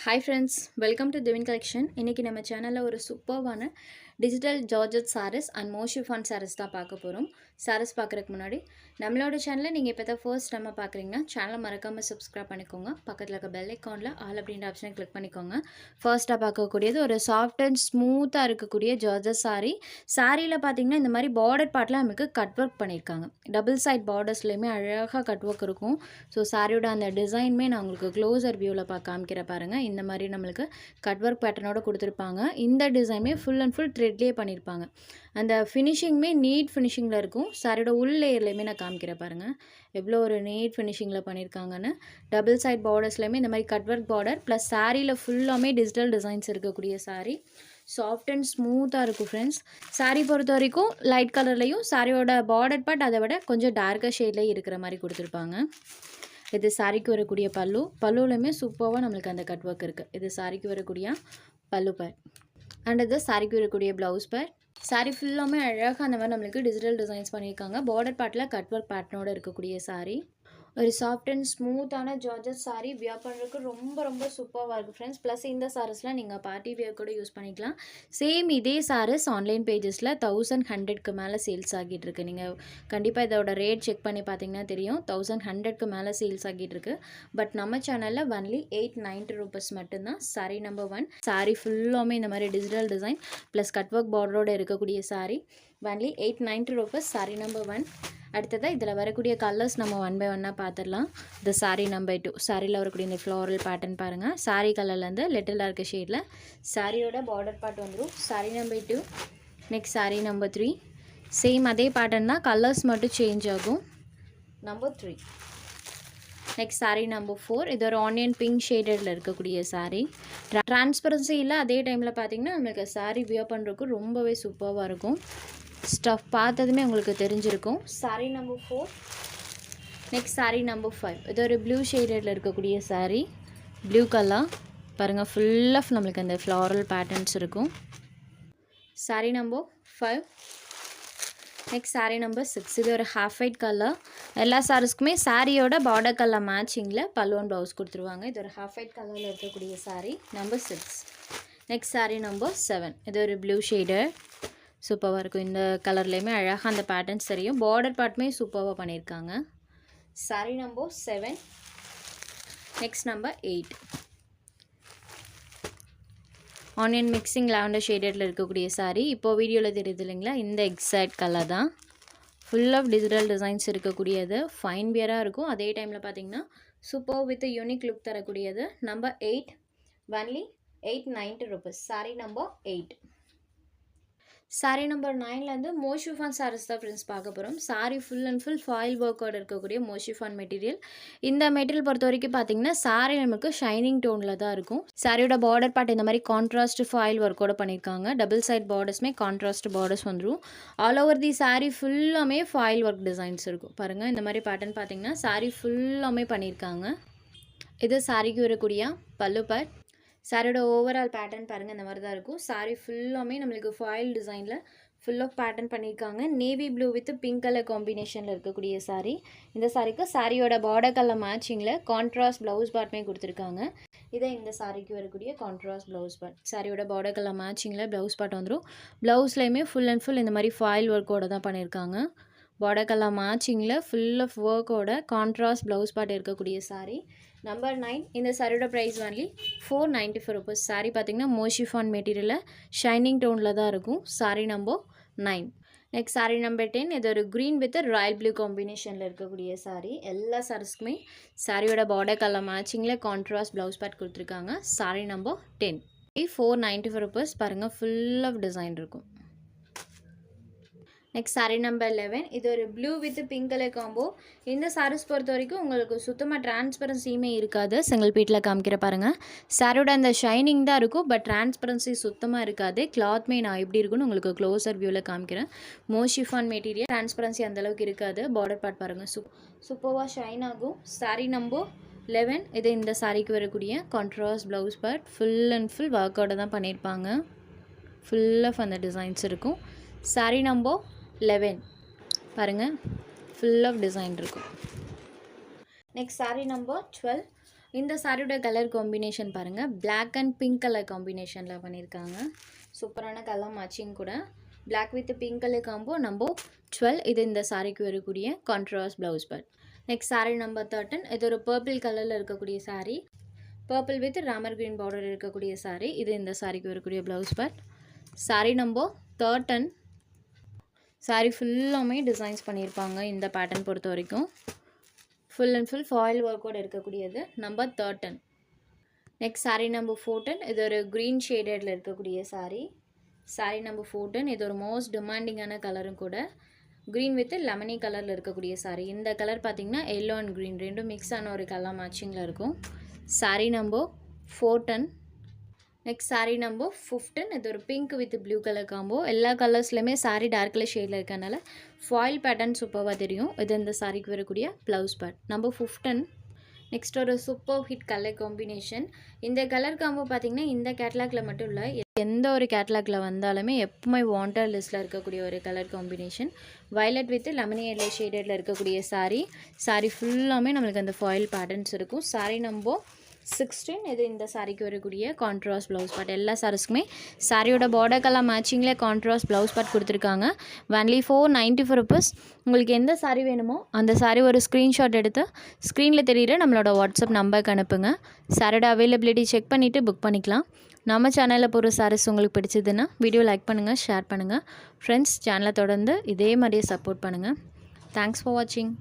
Hi friends, welcome to Divine Collection. இன்னைக்கு நம்ம சேனல்ல ஒரு சூப்பர்வான digital georgette sarees and moss chiffon sarees தான் பார்க்க போறோம். sarees பார்க்கறதுக்கு முன்னாடி நம்மளோட சேனலை நீங்க இப்பதான் ஃபர்ஸ்ட் டைம் பார்க்கறீங்கன்னா சேனலை மறக்காம subscribe பண்ணிக்கோங்க. பக்கத்துல இருக்க bell iconல all அப்படிங்கற ஆப்ஷனை கிளிக் பண்ணிக்கோங்க. ஃபர்ஸ்டா பார்க்கக்கூடியது ஒரு சாஃப்ட் அண்ட் ஸ்மூத்தா இருக்கக்கூடிய ஜார்ஜெட் saree. சாரியில பாத்தீங்கன்னா இந்த மாதிரி border partல நமக்கு கட் வர்க் பண்ணிருக்காங்க. டபுள் சைடு பார்டர்ஸ்லயுமே அழகா கட் வர்க் இருக்கும். ஸோ சாரியோட அந்த டிசைன்மே நான் உங்களுக்கு க்ளோசர் வியூவில் காமிக்கிறேன் பாருங்க. இந்த மாதிரி நம்மளுக்கு கட் ஒர்க் பேட்டர்னோட கொடுத்துருப்பாங்க. இந்த டிசைனுமே ஃபுல் அண்ட் ஃபுல் த்ரெட்லேயே பண்ணியிருப்பாங்க. அந்த ஃபினிஷிங்குமே நீட் ஃபினிஷிங்கில் இருக்கும். சாரியோட உள் லேயர்லையுமே நான் காமிக்கிறேன் பாருங்கள் எவ்வளோ ஒரு நீட் ஃபினிஷிங்கில் பண்ணியிருக்காங்கன்னு. டபுள் சைட் பார்டர்ஸ்லையுமே இந்த மாதிரி கட் ஒர்க் பார்டர் ப்ளஸ் சாரியில் ஃபுல்லாமே டிஜிட்டல் டிசைன்ஸ் இருக்கக்கூடிய சாரீ. சாஃப்ட் அண்ட் ஸ்மூத்தாக இருக்கும் ஃப்ரெண்ட்ஸ். சாரீ பொறுத்த வரைக்கும் லைட் கலர்லையும் சாரியோட பார்டர் பார்ட் அதை விட கொஞ்சம் டார்க்கர் ஷேட்லேயும் இருக்கிற மாதிரி கொடுத்துருப்பாங்க. இது சாரிக்கு வரக்கூடிய பல்லுலையுமே சூப்பராக நம்மளுக்கு அந்த கட் ஒர்க் இருக்குது. இது சாரிக்கு வரக்கூடிய பல்லு பேர் அண்ட் இது சாரிக்கு வரக்கூடிய ப்ளவுஸ் பேர். சாரி ஃபுல்லாமே அழகாக அந்த மாதிரி நம்மளுக்கு டிஜிட்டல் டிசைன்ஸ் பண்ணியிருக்காங்க. பார்டர் பார்ட்டில் கட் ஒர்க் பேட்டர்னோட இருக்கக்கூடிய சாரீ. ஒரு சாஃப்ட் அண்ட் ஸ்மூத்தான ஜார்ஜெட் சாரீ வியர் பண்ணுறதுக்கு ரொம்ப சூப்பராக இருக்குது ஃப்ரெண்ட்ஸ். ப்ளஸ் இந்த சாரீஸ்லாம் நீங்கள் பார்ட்டி வியர் கூட யூஸ் பண்ணிக்கலாம். சேம் இதே சாரீஸ் ஆன்லைன் பேஜஸில் 1100க்கு மேலே சேல்ஸ் ஆகிட்டு இருக்கு. நீங்கள் கண்டிப்பாக இதோட ரேட் செக் பண்ணி பார்த்தீங்கன்னா தெரியும். 1100க்கு மேலே சேல்ஸ் ஆகிட்டு இருக்கு. பட் நம்ம சேனலில் ஒன்லி 890 rupees மட்டும்தான். சாரீ நம்பர் 1 சாரீ ஃபுல்லாமே இந்த மாதிரி digital design plus cut work பார்டரோடு இருக்கக்கூடிய saree only 890 rupees. Saree number 1. அடுத்ததாக இதில் வரக்கூடிய கலர்ஸ் நம்ம ஒன் பை ஒன்னாக பார்த்துடலாம். இந்த சாரீ நம்பர் 2 சாரியில் வரக்கூடிய இந்த ஃப்ளோரல் பேட்டர்ன் பாருங்கள். சாரீ கலர்லேருந்து லிட்டிலாக இருக்க ஷேடில் சாரியோட பார்டர் பார்ட் வந்துடும். Sari number 2. Next sari number 3 same அதே பேட்டர்ன் தான், கலர்ஸ் மட்டும் சேஞ்ச் ஆகும். நம்பர் 3. நெக்ஸ்ட் சாரீ நம்பர் 4 இது ஒரு ஆனியன் பிங்க் ஷேடடில் இருக்கக்கூடிய சாரீ. டிரான்ஸ்பரன்சி இல்லை, அதே டைமில் பார்த்தீங்கன்னா நம்மளுக்கு சாரீ வியர் பண்ணுறதுக்கு ரொம்பவே சூப்பராக இருக்கும். ஸ்டஃப் பார்த்ததுமே உங்களுக்கு தெரிஞ்சிருக்கும். Sari number 4. Next sari number 5 இது ஒரு ப்ளூ ஷேடடில் இருக்கக்கூடிய சாரீ. ப்ளூ கலர் பாருங்கள், ஃபுல் ஆஃப் நம்மளுக்கு அந்த ஃப்ளாரல் பேட்டர்ன்ஸ் இருக்கும். Saree number 5. Next sari number 6 இது ஒரு ஹாஃப் ஒயிட் கலர். எல்லா சாரீஸ்க்குமே சாரியோட பார்டர் கலர் மேட்சிங்கில் பல்லுவன் ப்ளவுஸ் கொடுத்துருவாங்க. இது ஒரு ஹாஃப் ஒயிட் கலரில் இருக்கக்கூடிய saree number 6. Next sari number 7 இது ஒரு ப்ளூ ஷேடர். சூப்பராக இருக்கும். இந்த கலர்லேயுமே அழகாக அந்த பேட்டர்ன்ஸ் தெரியும். பார்டர் பார்ட்டுமே சூப்பராக பண்ணியிருக்காங்க. Saree number 7. Next number 8 onion mixing lavender ஷேடடில் இருக்கக்கூடிய சாரீ. இப்போது வீடியோவில் தெரியுது இல்லைங்களா, இந்த எக்ஸாக்ட் கலர் தான். ஃபுல் ஆஃப் டிஜிட்டல் டிசைன்ஸ் இருக்கக்கூடியது. ஃபைன் வியராக இருக்கும். அதே டைமில் பார்த்தீங்கன்னா சூப்பர் வித் யூனிக் லுக் தரக்கூடியது. Number 8 only 890 rupees. Saree number 8. Saree number 9லேருந்து மோஷிஃபான் சாரீஸ் தான் ஃப்ரெண்ட்ஸ் பார்க்க போகிறோம். Saree full and full foil ஒர்க்கோடு இருக்கக்கூடிய மோஷிஃபான் மெட்டீரியல். இந்த மெட்டீரியல் பொறுத்த வரைக்கும் பார்த்தீங்கன்னா சாரீ நமக்கு ஷைனிங் டோனில் தான் இருக்கும். சாரியோட பார்டர் பார்ட் இந்த மாதிரி கான்ட்ராஸ்ட் ஃபாயில் ஒர்க்கோடு பண்ணியிருக்காங்க. டபுள் சைட் பார்டர்ஸ்மே கான்ட்ராஸ்ட் பார்டர்ஸ் வந்துடும். ஆல் ஓவர் தி சாரீ ஃபுல்லாமே ஃபாயில் ஒர்க் டிசைன்ஸ் இருக்கும் பாருங்கள். இந்த மாதிரி பேட்டர்ன் பார்த்தீங்கன்னா சாரீ ஃபுல்லாமே பண்ணியிருக்காங்க. இது சாரிக்கு வரக்கூடிய பல்லு பார்ட். சாரியோட ஓவரால் பேட்டர்ன் பாருங்கள் இந்த மாதிரி தான் இருக்கும். சாரீ ஃபுல்லாமே நம்மளுக்கு ஃபாயில் டிசைனில் ஃபுல் ஆஃப் பேட்டர்ன் பண்ணியிருக்காங்க. Navy blue with pink colour காம்பினேஷனில் இருக்கக்கூடிய சாரீ. இந்த சாரீக்கு சாரியோட பார்டர் கலர் மேட்சிங்கில் கான்ட்ராஸ்ட் ப்ளவுஸ் பார்ட்டுமே கொடுத்துருக்காங்க. இதை இந்த சாரீக்கு வரக்கூடிய கான்ட்ராஸ்ட் ப்ளவுஸ் பார்ட். சாரியோட பார்டர் கலர் மேட்சிங்கில் ப்ளவுஸ் பார்ட் வந்துடும். ப்ளவுஸ்லையுமே ஃபுல் அண்ட் ஃபுல் இந்த மாதிரி ஃபாயில் ஒர்க்கோடு தான் பண்ணியிருக்காங்க. பார்டர் கலர் மேட்சிங்கில் ஃபுல் ஆஃப் ஒர்க்கோட கான்ட்ராஸ்ட் ப்ளவுஸ் பார்ட் இருக்கக்கூடிய சாரீ நம்பர் 9. இந்த சாரியோட ப்ரைஸ் ஒன்லி 494 rupees. சாரீ பார்த்தீங்கன்னா மோஷிஃபான் மெட்டீரியலில் ஷைனிங் டோனில் தான் இருக்கும். Saree number 9. Next sari number 10 இது ஒரு க்ரீன் வித் ராயல் ப்ளூ காம்பினேஷனில் இருக்கக்கூடிய சாரீ. எல்லா சாரீஸ்க்குமே சாரியோட பார்டர் கலர் மேட்சிங்கில் கான்ட்ராஸ்ட் ப்ளவுஸ் பார்ட் கொடுத்துருக்காங்க. Saree number 10 494 rupees. பாருங்கள் ஃபுல் ஆஃப் டிசைன் இருக்கும். நெக்ஸ்ட் சாரீ நம்பர் 11 இது ஒரு blue with pink colour combo. இந்த சாரீஸ் பொறுத்த வரைக்கும் உங்களுக்கு சுத்தமாக டிரான்ஸ்பரன்சியுமே இருக்காது. சிங்கிள் பீட்டில் காமிக்கிற பாருங்கள். சாரியோட அந்த ஷைனிங் தான் இருக்கும், பட் டிரான்ஸ்பரன்சி சுத்தமாக இருக்காது. கிளாத்மே நான் எப்படி இருக்குன்னு உங்களுக்கு க்ளோசர் வியூவில் காமிக்கிறேன். மோஷிஃபான் மெட்டீரியல் டிரான்ஸ்பரன்சி அந்தளவுக்கு இருக்காது. பார்டர் பார்ட் பாருங்கள் சூப்பராக ஷைன் ஆகும். சாரீ நம்பர் 11 இது இந்த சாரீக்கு வரக்கூடிய contrast blouse part. Full and full ஒர்க்கோடு தான் பண்ணியிருப்பாங்க. ஃபுல் ஆஃப் அந்த டிசைன்ஸ் இருக்கும். சாரீ நம்பர் 11 பாருங்கள் ஃபுல் ஆஃப் டிசைன் இருக்கும். நெக்ஸ்ட் சாரீ நம்பர் 12 இந்த சாரியோட கலர் காம்பினேஷன் பாருங்கள், பிளாக் அண்ட் பிங்க் கலர் காம்பினேஷனில் பண்ணியிருக்காங்க. சூப்பரான கலர் மேட்சிங் கூட. Black with pink colour combo number 12. இது இந்த சாரிக்கு வரக்கூடிய contrast blouse part. Next sari number 13. இது ஒரு பர்பிள் கலரில் இருக்கக்கூடிய sari, purple with Ramar green border இருக்கக்கூடிய சாரி. இது இந்த சாரிக்கு வரக்கூடிய blouse part. Sari number 13. Sari ஃபுல்லாமே டிசைன்ஸ் பண்ணியிருப்பாங்க இந்த பேட்டர்ன் பொறுத்த வரைக்கும். ஃபுல் அண்ட் ஃபுல் ஃபாயில் ஒர்க்கோடு இருக்கக்கூடியது நம்பர் 13. Next sari number 14. இது ஒரு க்ரீன் ஷேடடில் இருக்கக்கூடிய சாரீ. சாரீ நம்பர் 14. இது ஒரு மோஸ்ட் டிமாண்டிங்கான கலரும் கூட. க்ரீன் வித் லெமனி கலரில் இருக்கக்கூடிய சாரீ. இந்த கலர் பார்த்திங்கன்னா எல்லோ அண்ட் க்ரீன் ரெண்டும் மிக்ஸ் ஆன ஒரு கலர் மேட்சிங்கில் இருக்கும். Saree number 14. Next sari number 15. இது ஒரு pink with blue colour combo. எல்லா கலர்ஸ்லையுமே சாரீ டார்க் கலர் ஷேடில் இருக்கனால ஃபாயில் பேட்டர்ன் சூப்பராக தெரியும். இது இந்த சாரீக்கு வரக்கூடிய ப்ளவுஸ் பார்ட் நம்பர் 15. நெக்ஸ்ட் ஒரு சூப்பர் ஹிட் கலர் காம்பினேஷன். இந்த கலர் காம்போ பார்த்திங்கன்னா இந்த கேட்லாகில் மட்டும் இல்லை, எந்த ஒரு கேட்லாகில் வந்தாலுமே எப்பவுமே வாண்டட் லிஸ்ட்டில் இருக்கக்கூடிய ஒரு colour combination. Violet with lemony yellow ஷேடடில் இருக்கக்கூடிய சாரீ. சாரீ ஃபுல்லாமே நம்மளுக்கு அந்த ஃபாயில் பேட்டர்ன்ஸ் இருக்கும். சாரீ நம்பர் 16. இது இந்த சாரிக்கு வரக்கூடிய கான்ட்ராஸ்ட் ப்ளவுஸ் பார்ட். எல்லா சாரீஸ்க்குமே சாரியோட பார்டர் கலர் மேட்சிங்கில் கான்ட்ராஸ்ட் ப்ளவுஸ் பார்ட் கொடுத்துருக்காங்க. Only 494 rupees. உங்களுக்கு எந்த சாரீ வேணுமோ அந்த சாரீ ஒரு ஸ்க்ரீன்ஷாட் எடுத்து ஸ்க்ரீனில் தெரியுற நம்மளோட வாட்ஸ்அப் நம்பருக்கு அனுப்புங்க. சாரியோட அவைலபிலிட்டி செக் பண்ணிவிட்டு புக் பண்ணிக்கலாம். நம்ம சேனலில் போகிற சாரீஸ் உங்களுக்கு பிடிச்சதுன்னா வீடியோ லைக் பண்ணுங்கள், ஷேர் பண்ணுங்கள். ஃப்ரெண்ட்ஸ், சேனலை தொடர்ந்து இதே மாதிரியே சப்போர்ட் பண்ணுங்கள். தேங்க்ஸ் ஃபார் வாட்சிங்.